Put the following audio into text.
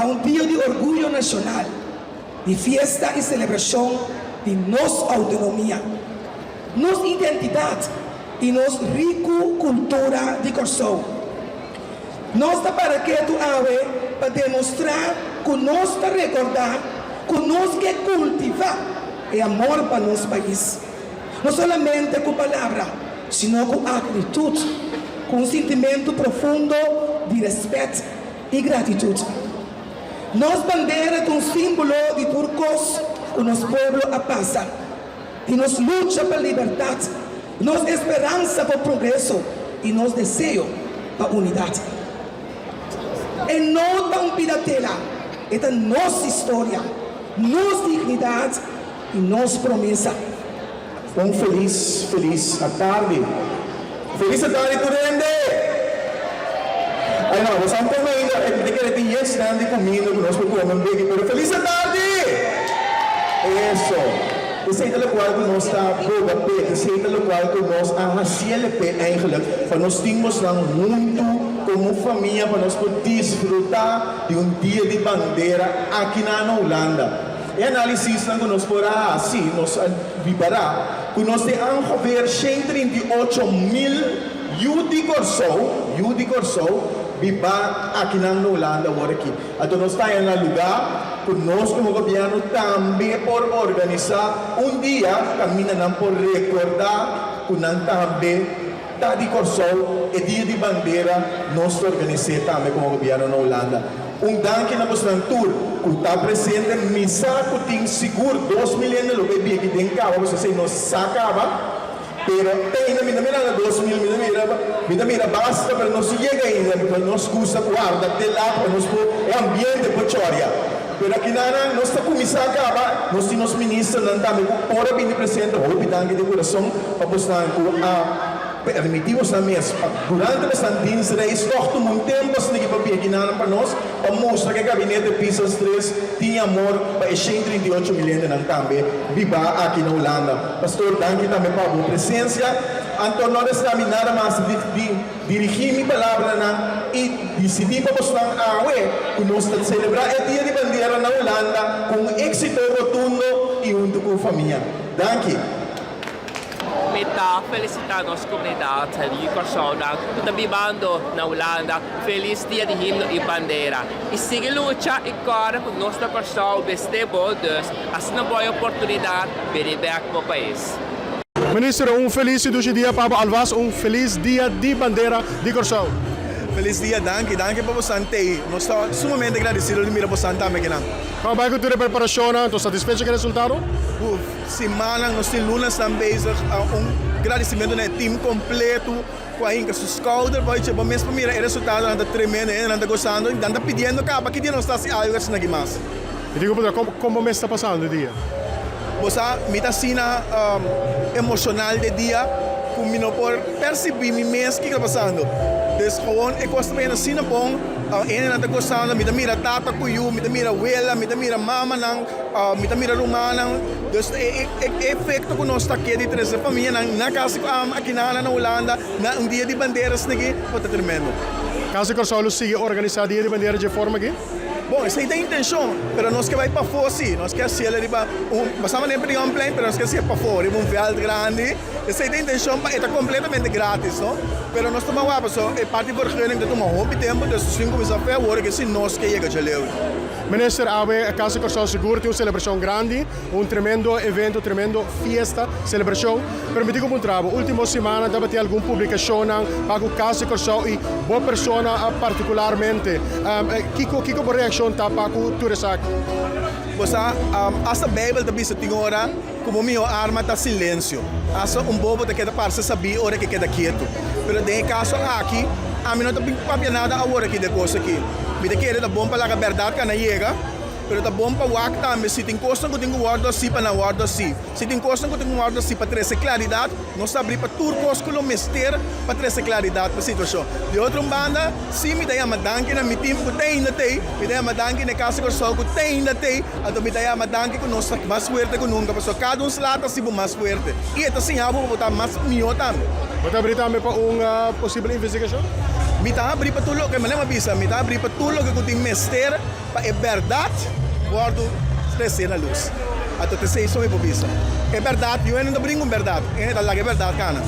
un día de orgullo nacional, de fiesta y celebración de nuestra autonomía, nuestra identidad y nuestra rica cultura de Corsou. Nós para que tu ave para demonstrar que nós recordar, que nós que cultivar é amor para nosso país. Não somente com palavra, sino com atitude, com um sentimento profundo de respeito e gratidão. Nossa bandeira é um símbolo de turcos que nosso povo passa, e nos luta pela liberdade, nos esperança para o progresso e nos desejo para a unidade. E não tão piratela, é a nossa história, nossa dignidade e nossa promessa. Um feliz tarde. Feliz tarde, Turende! Ay, no, saan po ngayon na hindi yes, nandi comiendo conosco como pero feliz tarde! Eso. Esse é o qual que nós está bogape, esse é o qual que nós ahasielepe eigenlijk, van nós temos lang muito como família para nós poder desfrutar de dia de bandeira aqui na Holanda. E análise lang que nós porá assim, nós vibará, que nós temos ongeveer 138.000 Judi Corsou, viva aqui na Holanda agora aqui. Então nós estamos em um lugar que nós como governo também por organizar dia, caminhando por recordar que nós também está de Corsou e dia de bandeira nós organizamos também como governo na Holanda. Danke na nossa tour, que está presente, misa que tem seguro 2 milhões de lugares que tem cá, você sei nós sacava. Pero tem na mira 2000 mira basta para nós chegar ainda porque nós custa guarda de lá para nós o ambiente pochoria. Pero aqui nós está começar acaba nós temos ministros não também por bem presente o bidangue de coração para postar permitimos na mesa durante os antins reis todos um tempo assim que papel aqui para nós para mostrar que o gabinete Pisas 3 tinha amor para 138 milhões de também viva aqui na Holanda. Pastor, danke também para a boa presença. Então nós estamos nada mais de dirigir minha palavra e decidir para mostrar que nós estamos celebrar o dia de bandeira na Holanda com êxito rotundo e junto com a família. Danke. Metà felicitar a nossa comunidade de Corsou, que está vivendo na Holanda. Feliz dia de himno e bandeira. E siga luta e corre com nossa Corsou, beste bom Deus, assim uma boa oportunidade para viver no país. Ministro, feliz dia para Alvas, feliz dia de bandeira de Corsou. Feliz dia, danke para você. Nós estamos sumamente agradecidos de mirar para você também. Como vai que a preparação? Estou satisfeito com o resultado? Semana, nós temos lunas também, agradecimento ao time completo, com a scouter, para mesmo mirar o resultado, anda tremendo, anda gostando, anda pedindo para que dia nós estamos algo assim mais. E digo, como me está passando o dia? Você me está sendo emocional de dia, como por perceber mês que está passando. Dus gewoon, ik was er bijna zien op een en aan de kostaan, met de mira tata kuyu, met de mira wela, met de mira mama nang, met de mira rumana. Dus efecto que nós está aqui de três família na casa aqui na Holanda, na dia de bandeiras naqui, pode tremendo. Casa Corsou sigue organizar dia de bandeira de forma aqui? Bom, essa é a intenção, mas nós que vai para fora, sim. Nós queremos ser ali para passamos nem para um plane, mas nós queremos ir para fora, veld grande. Essa é a intenção, é completamente grátis, não? Mas nós estamos lá, pessoal, é parte da vergunning de tomar hobby tempo, dus sim começar a fazer agora que se nós que chega a levar. Minister, a Casa Corsou seguro tem uma celebração grande, tremendo evento, tremendo fiesta, celebração. Mas me digo um trabalho, última semana deve ter alguma publicação para a Casa Corsou e boa pessoa particularmente. Que boa reação está para o resac? Você, essa Bíblia da Bisa Tingora, como minha arma está silêncio. Essa bobo que queda para saber hora que queda quieto. Mas de caso aqui, a mim não está nada a hora que de coisa aqui. Me de querer da bom para a verdade que não chega. Pero tá bom para o acto também, se tem coisa que tem que guardar assim para não guardar assim. Se tem coisa que tem que guardar assim para trazer claridade, nós abrir para tudo coisa que não mister para trazer claridade para a situação. De outra banda, se me dá uma danke na meu time que tem ainda tem, me dá uma danke na Casa Corsou que tem ainda tem, então me dá uma danke que nós mais forte que nunca, porque cada um se lata assim mais forte. E então assim, eu vou botar mais melhor também. Bota berita kami pa posible investigasyon? Mita abri patulog kay manem mabisa, mita abri patulog kay kuting mister pa é verdade, guardo trazer na luz. Ato te sei so é pobisa. É verdade, eu ainda brinco verdade. É verdade, cara.